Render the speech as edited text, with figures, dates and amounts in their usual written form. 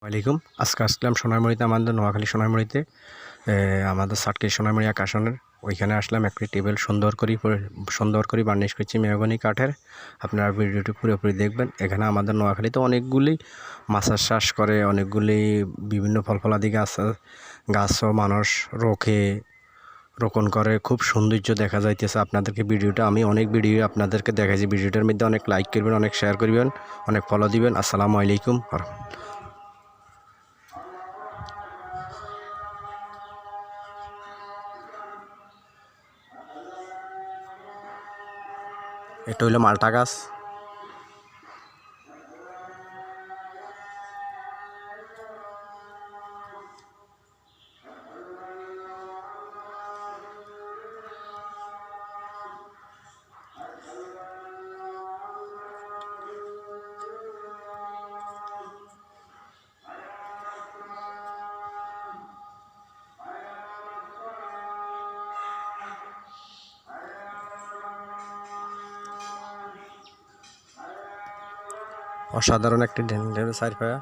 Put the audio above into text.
ওয়ালাইকুম। আজকে আসলাম সোনারমুড়িতে, আমাদের নোয়াখালী সোনারমুড়িতে আমাদের সাতকের সোনারমুড়ি আকাশনের ওইখানে আসলাম। একটি টেবিল সুন্দর করে বার্নিশ করছি মেহগনি কাঠের। আপনারা ভিডিওটি পুরোপুরি দেখবেন। এখানে আমাদের নোয়াখালীতে অনেকগুলি মাছের চাষ করে, অনেকগুলি বিভিন্ন ফলফলাদি গাছও মানুষ রোপণ করে। খুব সৌন্দর্য দেখা যাইতেছে। আপনাদেরকে আমি অনেক ভিডিও আপনাদেরকে দেখাইছি। ভিডিওটার মধ্যে অনেক লাইক করবেন, অনেক শেয়ার করবেন, অনেক ফলো দিবেন। আসসালামু আলাইকুম। এটা হইলো মালটা গাছ। অসাধারণ একটি ঢেউ সাইড পায়া।